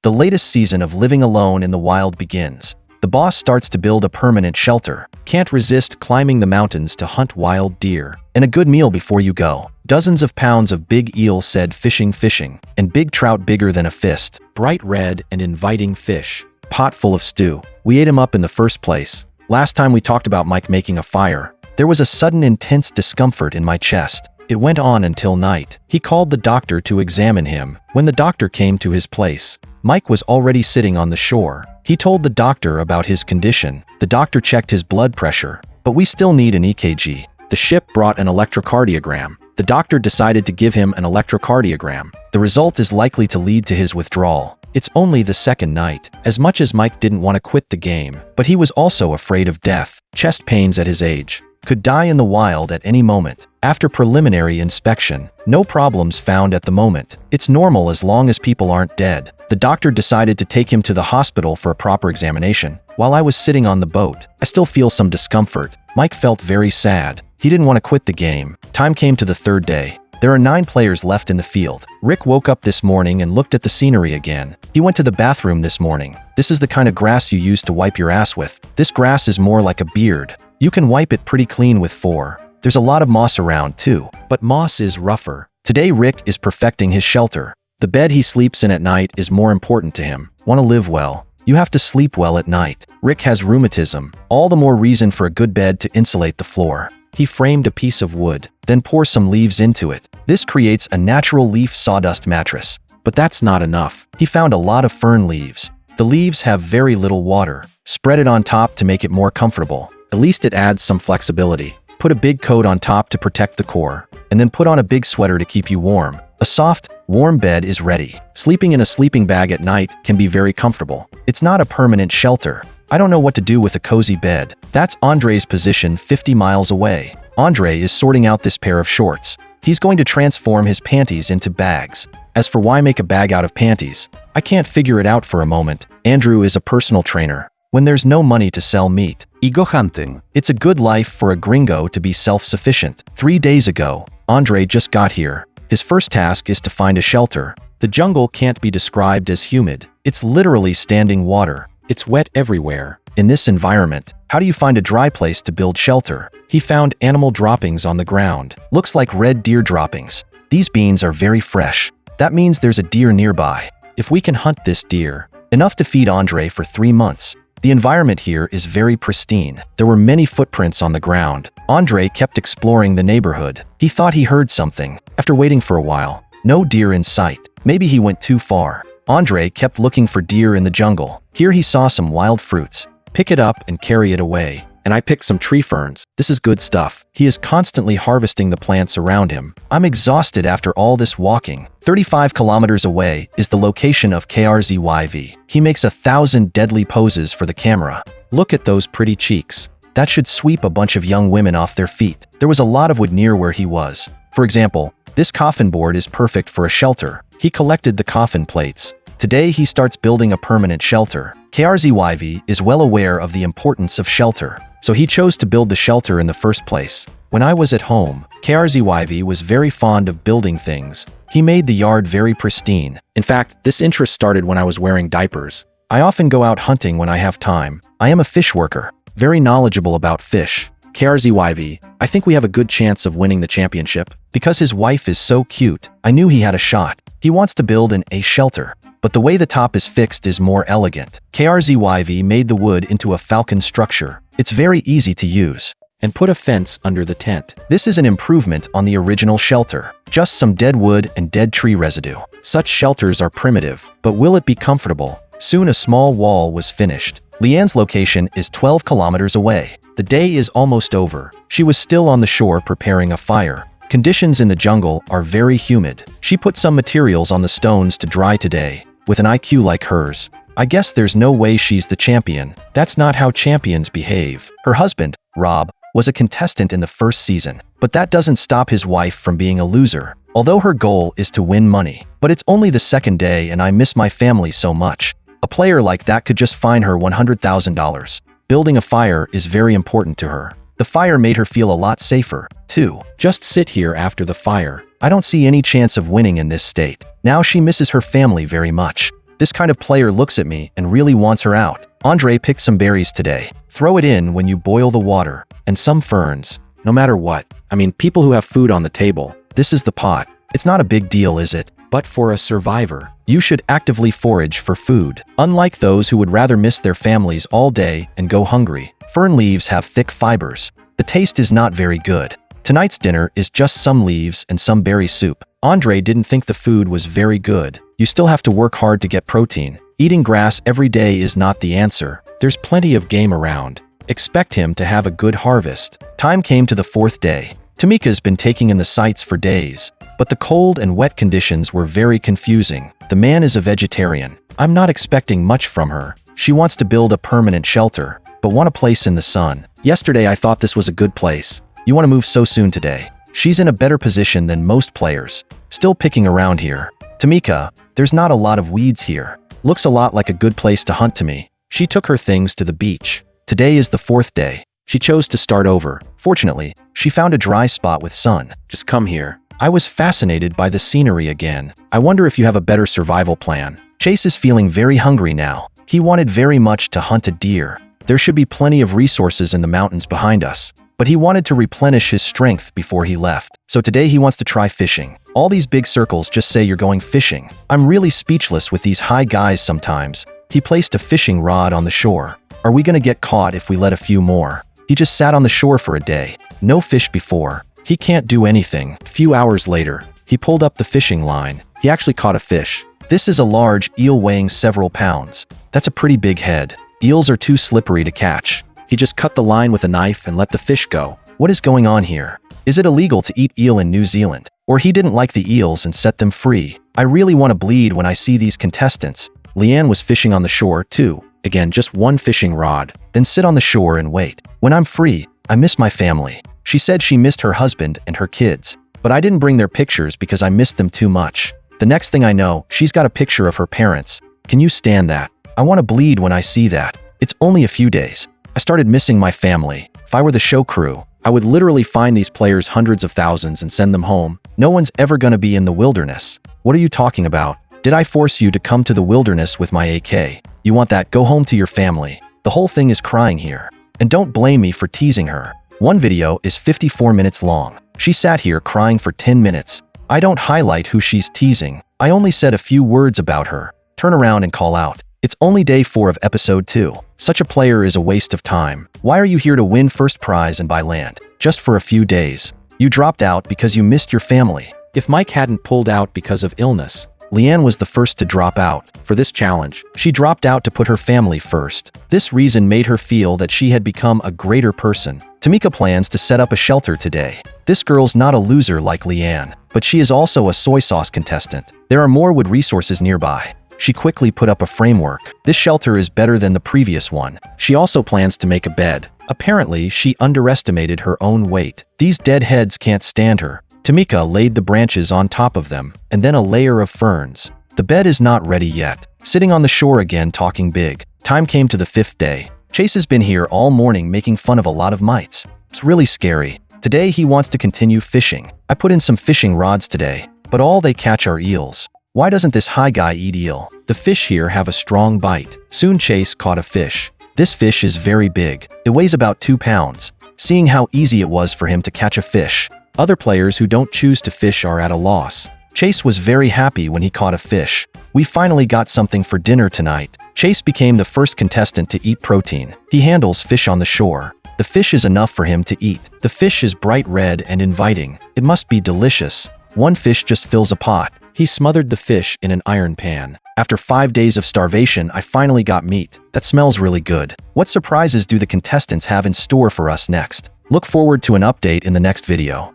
The latest season of living alone in the wild begins. The boss starts to build a permanent shelter. Can't resist climbing the mountains to hunt wild deer. And a good meal before you go. Dozens of pounds of big eel said fishing, and big trout bigger than a fist. Bright red and inviting fish. Pot full of stew. We ate him up in the first place. Last time we talked about Mike making a fire. There was a sudden intense discomfort in my chest. It went on until night. He called the doctor to examine him. When the doctor came to his place, Mike was already sitting on the shore. He told the doctor about his condition. The doctor checked his blood pressure, but we still need an EKG. The ship brought an electrocardiogram. The doctor decided to give him an electrocardiogram. The result is likely to lead to his withdrawal. It's only the second night. As much as Mike didn't want to quit the game, but he was also afraid of death. Chest pains at his age. Could die in the wild at any moment. After preliminary inspection, no problems found at the moment. It's normal as long as people aren't dead. The doctor decided to take him to the hospital for a proper examination. While I was sitting on the boat, I still feel some discomfort. Mike felt very sad. He didn't want to quit the game. Time came to the third day. There are 9 players left in the field. Rick woke up this morning and looked at the scenery again. He went to the bathroom this morning. This is the kind of grass you use to wipe your ass with. This grass is more like a beard. You can wipe it pretty clean with 4. There's a lot of moss around too, but moss is rougher. Today Rick is perfecting his shelter. The bed he sleeps in at night is more important to him. Want to live well? You have to sleep well at night. Rick has rheumatism. All the more reason for a good bed to insulate the floor. He framed a piece of wood, then pour some leaves into it. This creates a natural leaf sawdust mattress. But that's not enough. He found a lot of fern leaves. The leaves have very little water. Spread it on top to make it more comfortable. At least it adds some flexibility. Put a big coat on top to protect the core, and then put on a big sweater to keep you warm. A soft, warm bed is ready. Sleeping in a sleeping bag at night can be very comfortable. It's not a permanent shelter. I don't know what to do with a cozy bed. That's Andre's position 50 miles away. Andre is sorting out this pair of shorts. He's going to transform his panties into bags. As for why make a bag out of panties, I can't figure it out for a moment. Andrew is a personal trainer. When there's no money to sell meat, ego hunting. It's a good life for a gringo to be self-sufficient. 3 days ago, Andre just got here. His first task is to find a shelter. The jungle can't be described as humid. It's literally standing water. It's wet everywhere. In this environment, how do you find a dry place to build shelter? He found animal droppings on the ground. Looks like red deer droppings. These beans are very fresh. That means there's a deer nearby. If we can hunt this deer, enough to feed Andre for 3 months. The environment here is very pristine. There were many footprints on the ground. Andre kept exploring the neighborhood. He thought he heard something. After waiting for a while, no deer in sight. Maybe he went too far. Andre kept looking for deer in the jungle. Here he saw some wild fruits. Pick it up and carry it away. And I picked some tree ferns. This is good stuff. He is constantly harvesting the plants around him. I'm exhausted after all this walking. 35 kilometers away is the location of KRZYV. He makes 1,000 deadly poses for the camera. Look at those pretty cheeks. That should sweep a bunch of young women off their feet. There was a lot of wood near where he was. For example, this coffin board is perfect for a shelter. He collected the coffin plates. Today he starts building a permanent shelter. KRZYV is well aware of the importance of shelter, so he chose to build the shelter in the first place. When I was at home, KRZYV was very fond of building things. He made the yard very pristine. In fact, this interest started when I was wearing diapers. I often go out hunting when I have time. I am a fish worker, very knowledgeable about fish. KRZYV, I think we have a good chance of winning the championship. Because his wife is so cute, I knew he had a shot. He wants to build a shelter, but the way the top is fixed is more elegant. KRZYV made the wood into a falcon structure. It's very easy to use. And put a fence under the tent. This is an improvement on the original shelter. Just some dead wood and dead tree residue. Such shelters are primitive, but will it be comfortable? Soon a small wall was finished. Leanne's location is 12 kilometers away. The day is almost over. She was still on the shore preparing a fire. Conditions in the jungle are very humid. She put some materials on the stones to dry today. With an IQ like hers, I guess there's no way she's the champion. That's not how champions behave. Her husband, Rob, was a contestant in the first season, but that doesn't stop his wife from being a loser. Although her goal is to win money. But it's only the second day and I miss my family so much. A player like that could just fine her $100,000. Building a fire is very important to her. The fire made her feel a lot safer, too. Just sit here after the fire. I don't see any chance of winning in this state. Now she misses her family very much. This kind of player looks at me and really wants her out. Andre picked some berries today. Throw it in when you boil the water. And some ferns. No matter what. I mean, people who have food on the table. This is the pot. It's not a big deal, is it? But for a survivor, you should actively forage for food. Unlike those who would rather miss their families all day and go hungry. Fern leaves have thick fibers. The taste is not very good. Tonight's dinner is just some leaves and some berry soup. Andre didn't think the food was very good. You still have to work hard to get protein. Eating grass every day is not the answer. There's plenty of game around. Expect him to have a good harvest. Time came to the 4th day. Tamika's been taking in the sights for days. But the cold and wet conditions were very confusing. The man is a vegetarian. I'm not expecting much from her. She wants to build a permanent shelter, but want a place in the sun. Yesterday I thought this was a good place. You want to move so soon today. She's in a better position than most players. Still picking around here. Tamika, there's not a lot of weeds here. Looks a lot like a good place to hunt to me. She took her things to the beach. Today is the 4th day. She chose to start over. Fortunately, she found a dry spot with sun. Just come here. I was fascinated by the scenery again. I wonder if you have a better survival plan. Chase is feeling very hungry now. He wanted very much to hunt a deer. There should be plenty of resources in the mountains behind us. But he wanted to replenish his strength before he left. So today he wants to try fishing. All these big circles just say you're going fishing. I'm really speechless with these high guys sometimes. He placed a fishing rod on the shore. Are we gonna get caught if we let a few more? He just sat on the shore for a day. No fish before. He can't do anything. A few hours later, he pulled up the fishing line. He actually caught a fish. This is a large eel weighing several pounds. That's a pretty big head. Eels are too slippery to catch. He just cut the line with a knife and let the fish go. What is going on here? Is it illegal to eat eel in New Zealand? Or he didn't like the eels and set them free? I really want to bleed when I see these contestants. Leanne was fishing on the shore too. Again, just one fishing rod. Then sit on the shore and wait. When I'm free, I miss my family. She said she missed her husband and her kids, but I didn't bring their pictures because I missed them too much. The next thing I know, she's got a picture of her parents. Can you stand that? I want to bleed when I see that. It's only a few days. I started missing my family. If I were the show crew, I would literally find these players hundreds of thousands and send them home. No one's ever going to be in the wilderness. What are you talking about? Did I force you to come to the wilderness with my AK? You want that? Go home to your family. The whole thing is crying here. And don't blame me for teasing her. One video is 54 minutes long. She sat here crying for 10 minutes. I don't highlight who she's teasing. I only said a few words about her. Turn around and call out. It's only day 4 of episode 2. Such a player is a waste of time. Why are you here to win first prize and buy land? Just for a few days. You dropped out because you missed your family. If Mike hadn't pulled out because of illness, Leanne was the first to drop out. For this challenge, she dropped out to put her family first. This reason made her feel that she had become a greater person. Tamika plans to set up a shelter today. This girl's not a loser like Leanne, but she is also a soy sauce contestant. There are more wood resources nearby. She quickly put up a framework. This shelter is better than the previous one. She also plans to make a bed. Apparently, she underestimated her own weight. These dead heads can't stand her. Tamika laid the branches on top of them, and then a layer of ferns. The bed is not ready yet. Sitting on the shore again talking big. Time came to the 5th day. Chase has been here all morning making fun of a lot of mites. It's really scary. Today he wants to continue fishing. I put in some fishing rods today, but all they catch are eels. Why doesn't this high guy eat eel? The fish here have a strong bite. Soon Chase caught a fish. This fish is very big. It weighs about 2 pounds. Seeing how easy it was for him to catch a fish, other players who don't choose to fish are at a loss. Chase was very happy when he caught a fish. We finally got something for dinner tonight. Chase became the first contestant to eat protein. He handles fish on the shore. The fish is enough for him to eat. The fish is bright red and inviting. It must be delicious. One fish just fills a pot. He smothered the fish in an iron pan. After 5 days of starvation, I finally got meat. That smells really good. What surprises do the contestants have in store for us next? Look forward to an update in the next video.